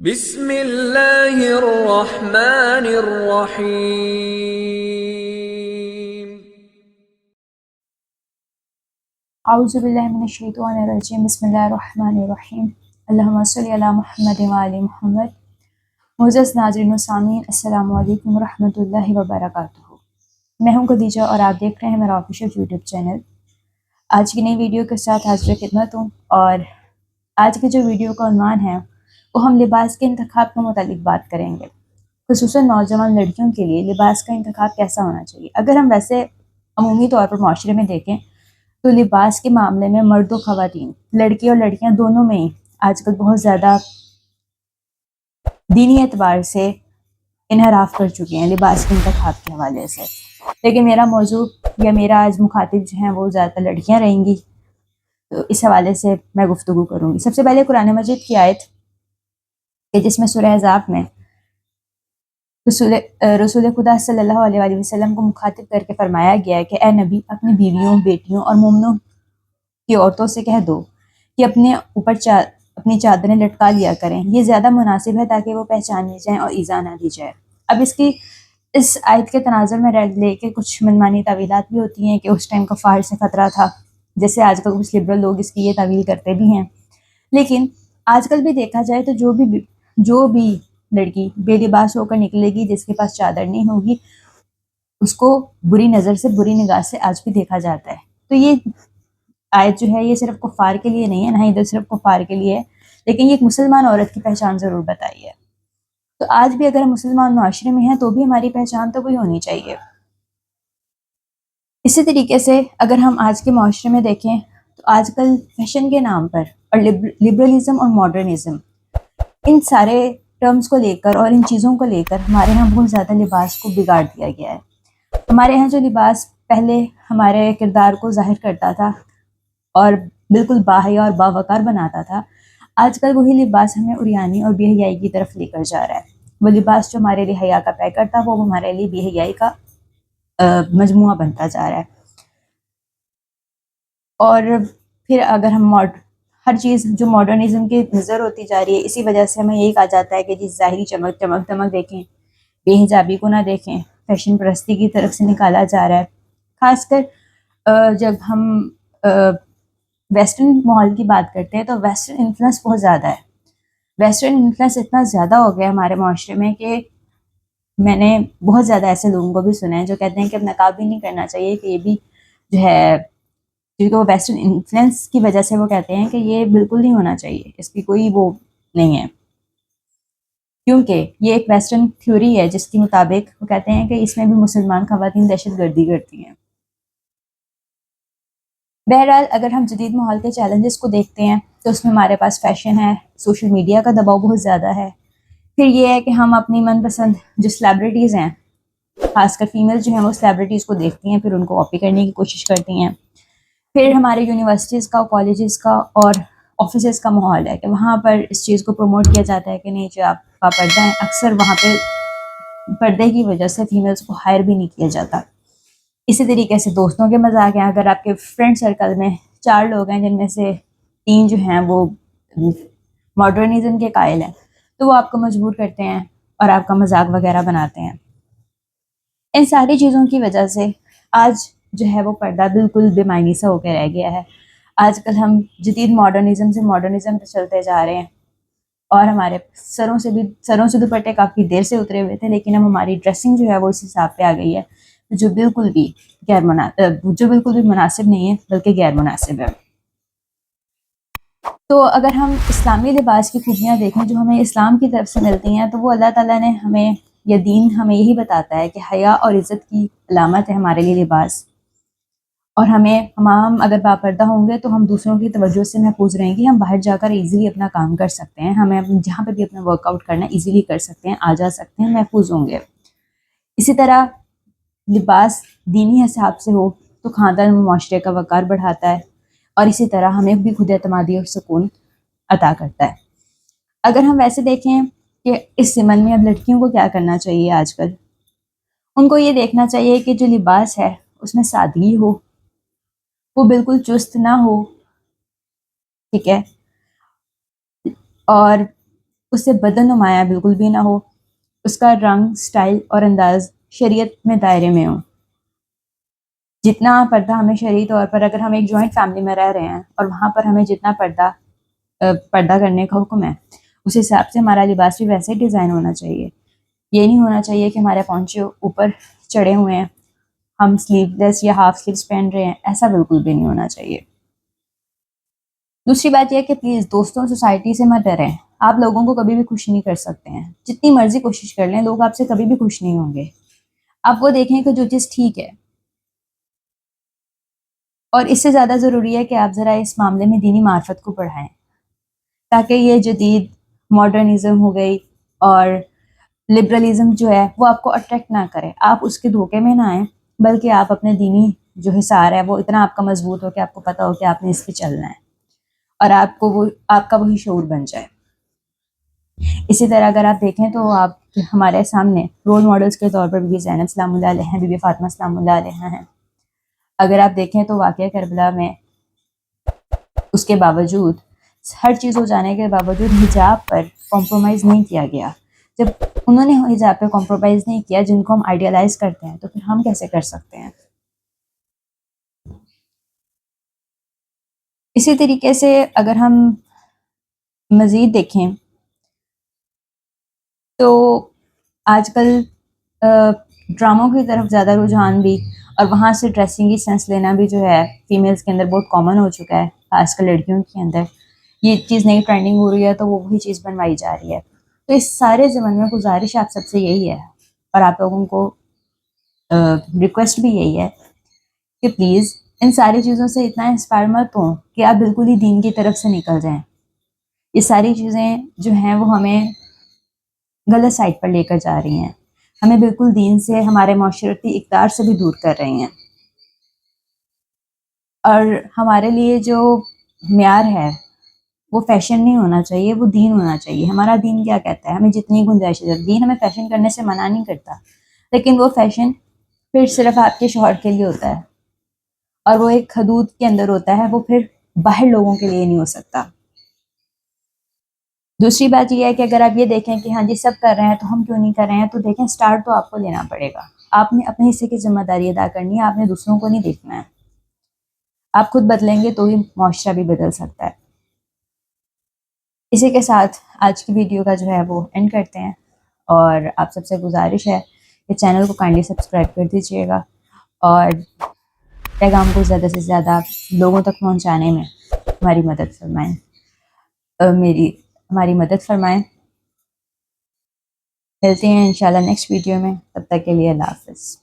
بسم اللہ الرحمن الرحیم۔ اعوذ باللہ من الشیطان الرجیم، بسم اللہ الرحمن الرحیم، اللہم صلی علی محمد وعلی محمد۔ معزز ناظرین و سامعین، السلام علیکم ورحمۃ اللہ وبرکاتہ۔ میں ہوں خدیجہ اور آپ دیکھ رہے ہیں میرا آفیشیل یوٹیوب چینل۔ آج کی نئی ویڈیو کے ساتھ حاضر خدمت ہوں، اور آج کی جو ویڈیو کا عنوان ہے وہ ہم لباس کے انتخاب کے متعلق بات کریں گے، خصوصاً نوجوان لڑکیوں کے لیے لباس کا انتخاب کیسا ہونا چاہیے۔ اگر ہم ویسے عمومی طور پر معاشرے میں دیکھیں تو لباس کے معاملے میں مرد و خواتین، لڑکی اور لڑکیاں دونوں میں ہی آج کل بہت زیادہ دینی اعتبار سے انحراف کر چکے ہیں لباس کے انتخاب کے حوالے سے۔ لیکن میرا موضوع یا میرا آج مخاطب جو ہیں وہ زیادہ تر لڑکیاں رہیں گی، تو اس حوالے سے میں گفتگو کروں گی۔ سب سے پہلے قرآن مجید کی آیت کہ جس میں سورہ احزاب میں رسول خدا صلی اللہ علیہ وآلہ وسلم کو مخاطب کر کے فرمایا گیا ہے کہ اے نبی، اپنی بیویوں، بیٹیوں اور مومنوں کی عورتوں سے کہہ دو کہ اپنے اوپر اپنی چادریں لٹکا لیا کریں، یہ زیادہ مناسب ہے تاکہ وہ پہچانی جائیں اور ایذا نہ دی جائے۔ اب اس آیت کے تناظر میں لے کے کچھ منمانی تعویلات بھی ہوتی ہیں کہ اس ٹائم کفار سے خطرہ تھا، جیسے آج کل کچھ لبرل لوگ اس کی یہ تعویل کرتے بھی ہیں۔ لیکن آج کل بھی دیکھا جائے تو جو بھی لڑکی بے لباس ہو کر نکلے گی، جس کے پاس چادر نہیں ہوگی، اس کو بری نظر سے، بری نگاہ سے آج بھی دیکھا جاتا ہے۔ تو یہ آیت جو ہے یہ صرف کفار کے لیے نہیں ہے، نہ ہی صرف کفار کے لیے ہے، لیکن یہ ایک مسلمان عورت کی پہچان ضرور بتائی ہے۔ تو آج بھی اگر ہم مسلمان معاشرے میں ہیں تو بھی ہماری پہچان تو کوئی ہونی چاہیے۔ اسی طریقے سے اگر ہم آج کے معاشرے میں دیکھیں تو آج کل فیشن کے نام پر اور لبرلزم اور ماڈرنزم، ان سارے ٹرمز کو لے کر اور ان چیزوں کو لے کر ہمارے ہاں بہت زیادہ لباس کو بگاڑ دیا گیا ہے۔ ہمارے ہاں جو لباس پہلے ہمارے کردار کو ظاہر کرتا تھا اور بالکل باحیا اور باوقار بناتا تھا، آج کل وہی لباس ہمیں عریانی اور بے حیائی کی طرف لے کر جا رہا ہے۔ وہ لباس جو ہمارے لیے حیا کا پیکر تھا وہ ہمارے لیے بے حیائی کا مجموعہ بنتا جا رہا ہے۔ اور پھر اگر ہم ہر چیز جو ماڈرنزم کی نظر ہوتی جا رہی ہے، اسی وجہ سے ہمیں یہی کہا جاتا ہے کہ جی ظاہری چمک دمک دیکھیں، بے حجابی کو نہ دیکھیں، فیشن پرستی کی طرف سے نکالا جا رہا ہے۔ خاص کر جب ہم ویسٹرن ماحول کی بات کرتے ہیں تو ویسٹرن انفلوئنس بہت زیادہ ہے۔ ویسٹرن انفلوئنس اتنا زیادہ ہو گیا ہمارے معاشرے میں کہ میں نے بہت زیادہ ایسے لوگوں کو بھی سنا ہے جو کہتے ہیں کہ اب نقاب بھی نہیں کرنا چاہیے، کہ یہ بھی جو ہے، کیونکہ وہ ویسٹرن انفلوئنس کی وجہ سے وہ کہتے ہیں کہ یہ بالکل نہیں ہونا چاہیے، اس کی کوئی وہ نہیں ہے، کیونکہ یہ ایک ویسٹرن تھیوری ہے جس کے مطابق وہ کہتے ہیں کہ اس میں بھی مسلمان خواتین دہشت گردی کرتی ہیں۔ بہرحال اگر ہم جدید ماحول کے چیلنجز کو دیکھتے ہیں تو اس میں ہمارے پاس فیشن ہے، سوشل میڈیا کا دباؤ بہت زیادہ ہے، پھر یہ ہے کہ ہم اپنی من پسند جو سیلیبریٹیز ہیں، خاص کر فیمیل جو ہیں، وہ سیلیبریٹیز کو دیکھتی ہیں، پھر ان کو کاپی کرنے کی کوشش کرتی ہیں۔ پھر ہمارے یونیورسٹیز کا، کالجز کا اور آفیسز کا ماحول ہے کہ وہاں پر اس چیز کو پروموٹ کیا جاتا ہے کہ نہیں جو آپ کا پردہ ہے، اکثر وہاں پہ پردے کی وجہ سے فیمیلز کو ہائر بھی نہیں کیا جاتا۔ اسی طریقے سے دوستوں کے مذاق ہیں، اگر آپ کے فرینڈ سرکل میں 4 لوگ ہیں جن میں سے 3 جو ہیں وہ ماڈرنزم کے قائل ہیں، تو وہ آپ کو مجبور کرتے ہیں اور آپ کا مذاق وغیرہ بناتے ہیں۔ ان ساری چیزوں کی وجہ سے آج جو ہے وہ پردہ بالکل بے معنی سا ہو کے رہ گیا ہے۔ آج کل ہم جدید ماڈرنزم سے ماڈرنزم پہ چلتے جا رہے ہیں، اور ہمارے سروں سے دوپٹے کافی دیر سے اترے ہوئے تھے، لیکن اب ہماری ڈریسنگ جو ہے وہ اس حساب پہ آ گئی ہے جو بالکل بھی مناسب نہیں ہے، بلکہ غیر مناسب ہے۔ تو اگر ہم اسلامی لباس کی خوبیاں دیکھیں جو ہمیں اسلام کی طرف سے ملتی ہیں، تو وہ اللہ تعالیٰ نے ہمیں، یا دین ہمیں یہی بتاتا ہے کہ حیا اور عزت کی علامت ہے ہمارے لیے لباس، اور ہم اگر باپردہ ہوں گے تو ہم دوسروں کی توجہ سے محفوظ رہیں گے، ہم باہر جا کر ایزیلی اپنا کام کر سکتے ہیں، ہمیں جہاں پہ بھی اپنا ورک آؤٹ کرنا ہے ایزیلی کر سکتے ہیں، آ جا سکتے ہیں، محفوظ ہوں گے۔ اسی طرح لباس دینی حساب سے ہو تو خاندان و معاشرے کا وقار بڑھاتا ہے، اور اسی طرح ہمیں بھی خود اعتمادی اور سکون عطا کرتا ہے۔ اگر ہم ویسے دیکھیں کہ اس زمن میں اب لڑکیوں کو کیا کرنا چاہیے، آج کل ان کو یہ دیکھنا چاہیے کہ جو لباس ہے اس میں سادگی ہو، وہ بالکل چست نہ ہو، ٹھیک ہے، اور اس سے بدن نمایاں بالکل بھی نہ ہو، اس کا رنگ، سٹائل اور انداز شریعت میں دائرے میں ہو۔ جتنا پردہ ہمیں شرعی طور پر، اگر ہم ایک جوائنٹ فیملی میں رہ رہے ہیں اور وہاں پر ہمیں جتنا پردہ کرنے کا حکم ہے، اس حساب سے ہمارا لباس بھی ویسے ڈیزائن ہونا چاہیے۔ یہ نہیں ہونا چاہیے کہ ہمارے پونچے اوپر چڑھے ہوئے ہیں، ہم سلیو لیس یا ہاف سلیوز پہن رہے ہیں، ایسا بالکل بھی نہیں ہونا چاہیے۔ دوسری بات یہ ہے کہ پلیز دوستوں، سوسائٹی سے مت ڈریں۔ آپ لوگوں کو کبھی بھی خوش نہیں کر سکتے ہیں، جتنی مرضی کوشش کر لیں، لوگ آپ سے کبھی بھی خوش نہیں ہوں گے۔ آپ وہ دیکھیں کہ جو چیز ٹھیک ہے، اور اس سے زیادہ ضروری ہے کہ آپ ذرا اس معاملے میں دینی معرفت کو بڑھائیں، تاکہ یہ جدید ماڈرنزم ہو گئی اور لبرلزم جو ہے وہ آپ کو اٹریکٹ نہ کرے، آپ اس کے دھوکے میں نہ آئیں، بلکہ آپ اپنے دینی جو حصار ہے وہ اتنا آپ کا مضبوط ہو کہ آپ کو پتہ ہو کہ آپ نے اس پہ چلنا ہے، اور آپ کا وہی شعور بن جائے۔ اسی طرح اگر آپ دیکھیں تو آپ ہمارے سامنے رول ماڈلز کے طور پر بی بی زینب سلام اللہ علیہ ہیں، بی بی فاطمہ سلام اللہ علیہ ہیں۔ اگر آپ دیکھیں تو واقعہ کربلا میں اس کے باوجود، ہر چیز ہو جانے کے باوجود حجاب پر کمپرومائز نہیں کیا گیا۔ جب انہوں نے حجاب پہ کمپرومائز نہیں کیا، جن کو ہم آئیڈیالائز کرتے ہیں، تو پھر ہم کیسے کر سکتے ہیں؟ اسی طریقے سے اگر ہم مزید دیکھیں تو آج کل ڈراموں کی طرف زیادہ رجحان بھی، اور وہاں سے ڈریسنگ کی سینس لینا بھی جو ہے فیمیلز کے اندر بہت کامن ہو چکا ہے، خاص کر لڑکیوں کے اندر۔ یہ چیز نئی ٹرینڈنگ ہو رہی ہے تو وہ وہی چیز بنوائی جا رہی ہے۔ تو اس سارے زمن میں گزارش آپ سب سے یہی ہے، اور آپ لوگوں کو ریکویسٹ بھی یہی ہے کہ پلیز ان ساری چیزوں سے اتنا انسپائر مت ہوں کہ آپ بالکل ہی دین کی طرف سے نکل جائیں۔ یہ ساری چیزیں جو ہیں وہ ہمیں غلط سائڈ پر لے کر جا رہی ہیں، ہمیں بالکل دین سے، ہمارے معاشرتی اقدار سے بھی دور کر رہی ہیں، اور ہمارے لیے جو معیار ہے وہ فیشن نہیں ہونا چاہیے، وہ دین ہونا چاہیے۔ ہمارا دین کیا کہتا ہے؟ ہمیں جتنی گنجائش ہے، دین ہمیں فیشن کرنے سے منع نہیں کرتا، لیکن وہ فیشن پھر صرف آپ کے شوہر کے لیے ہوتا ہے، اور وہ ایک حدود کے اندر ہوتا ہے، وہ پھر باہر لوگوں کے لیے نہیں ہو سکتا۔ دوسری بات یہ ہے کہ اگر آپ یہ دیکھیں کہ ہاں جی سب کر رہے ہیں تو ہم کیوں نہیں کر رہے ہیں، تو دیکھیں سٹارٹ تو آپ کو لینا پڑے گا۔ آپ نے اپنے حصے کی ذمہ داری ادا کرنی ہے، آپ نے دوسروں کو نہیں دیکھنا ہے۔ آپ خود بدلیں گے تو ہی معاشرہ بھی بدل سکتا ہے۔ اسی کے ساتھ آج کی ویڈیو کا جو ہے وہ اینڈ کرتے ہیں، اور آپ سب سے گزارش ہے کہ چینل کو کائنڈلی سبسکرائب کر دیجیے گا، اور پیغام کو زیادہ سے زیادہ لوگوں تک پہنچانے میں ہماری مدد فرمائیں، ہماری مدد فرمائیں۔ ملتے ہیں انشاءاللہ نیکسٹ ویڈیو میں، تب تک کے لیے اللہ حافظ۔